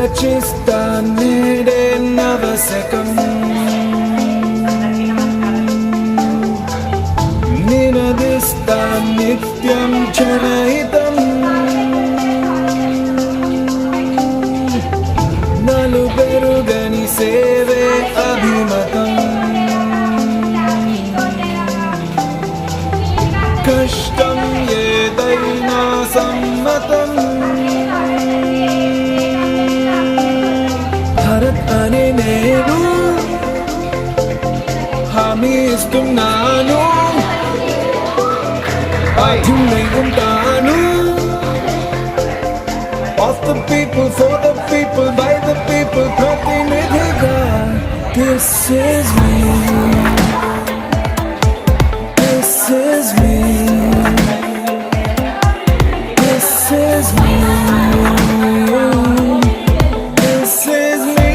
రచిస్తా నేడే నవశకం నినదిస్తా నిత్యం జనహితం నలుబెరుగని సేవే అభిమతం కష్టం ఏదైనా సమ్మతం భరత్ అనే నేను హామీ ఇస్తున్నాను బాధ్యుడై ఉంటాను of the people for the people by the people ప్రతినిధిగా this is me this is me this is me this is me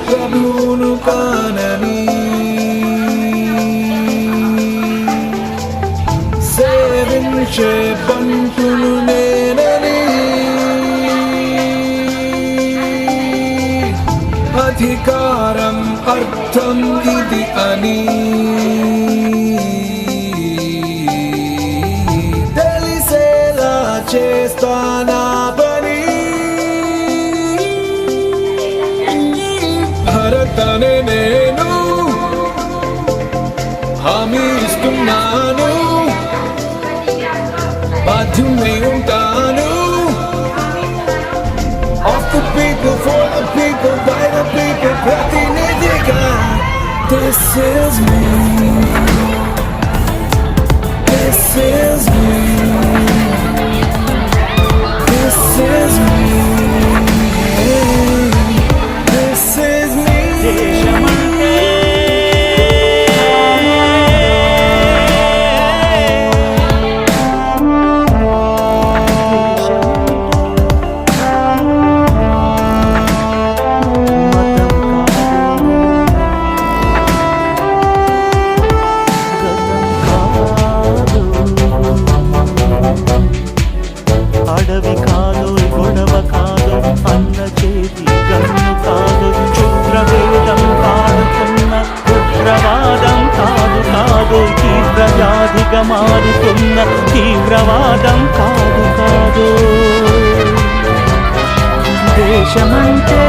ప్రభువును కానని సేవించే బంటును నేనని అధికారం అర్థం ఇది అని తెలిసేలా చేస్తానా భరతనే నేను హామీ ఇస్తున్నాను బాధ్యుడై ఉంటాను of the people for the people by the people ప్రతినిధిగా this is me this is me this is me అడవి కాదు గొడవ కాదు అన్న చేతి గన్ను కాదు క్షుద్రవేదం పాడుతున్న ఉగ్రవాదం కాదు కాదు తీవ్రవ్యాధిగా మారుతున్న తీవ్రవాదం కాదు కాదు దేశమంటే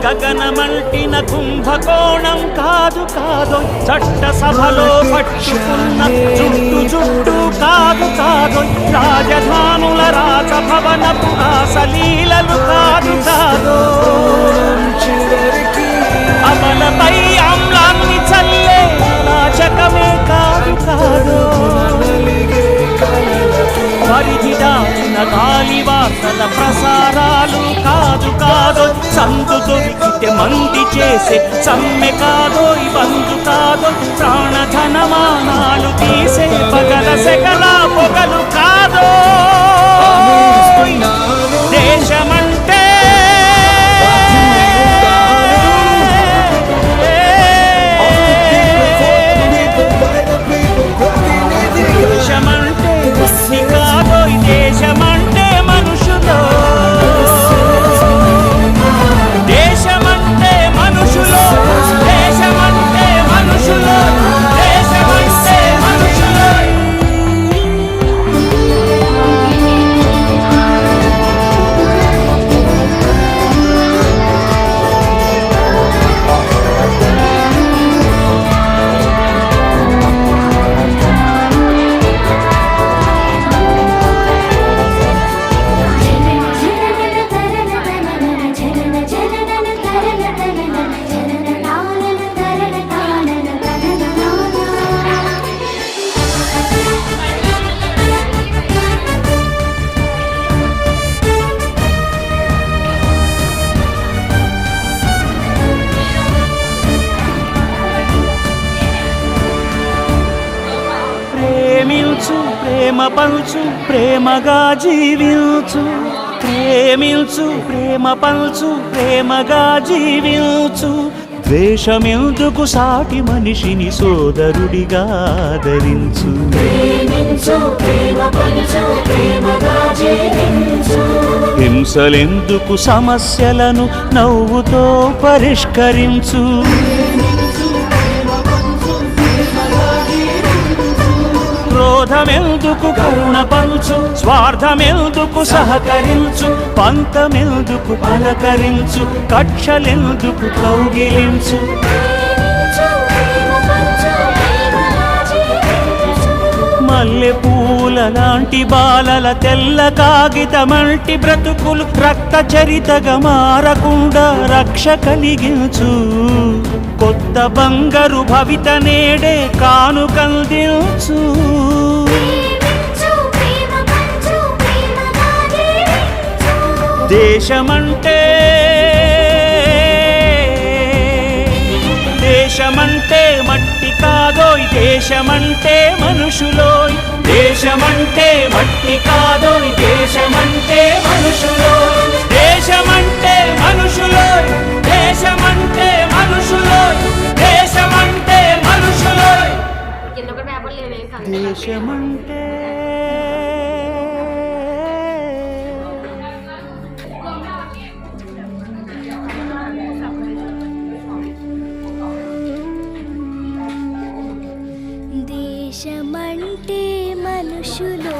గగనమంటిన కుంభకోణం కాదు కాదు చట్టసభలో పట్టుకున్న జుట్టు జుట్టు కాదు కాదు రాజధానుల రాజభవనపు ఆశలీలలు కాదు కాదు అమలపై ఆమ్లాన్ని చల్లే అరాచకమే కాదు కాదు పరిధి దాచిన గాలి వార్తల ప్రసారాలు కాదు కాదు సందు దొరికితే మంది చేసే సమ్మె కాదో బంధు కాదు ప్రాణధనమానాలు తీసే పగల సెగల పొగలు కాదో దేశమంటే దేశమంటే బుద్ధి కాదో దేశమంటే మనుషులు దేశమంటే మనుషులు దేశమంటే మనుషులు దేశమంటే మనుషులు ప్రేమించు ప్రేమ పంచు ప్రేమగా జీవించు ప్రేమించు ప్రేమ పంచు ప్రేమగా జీవించు ద్వేషమెందుకు సాటి మనిషిని సోదరుడిగా ఆదరించు హింసలెందుకు సమస్యలను నవ్వుతో పరిష్కరించు క్రోధమెందుకు కరుణ పంచు స్వార్థమెందుకు సహకరించు పంతమెందుకు పలకరించు కక్షలెందుకు కౌగిలించు మల్లె పూల లాంటి బాలల తెల్ల కాగితమంటి బ్రతుకులు రక్త చరితగా మారకుండా రక్ష కలిగించు కొత్త బంగారు భవిత నేడే కానుకందించు దేశమంటే దేశమంటే మట్టి కాదోయ్ దేశమంటే మనుషులోయ్ దేశమంటే మట్టి కాదోయ్ దేశమంటే మనుషులోయ్ దేశమంటే మనుషులోయ్ దేశమంటే మనుషులోయ్ దేశమంటే మనుషులోయ్ దేశమంటే దేశమంటే మనుషులు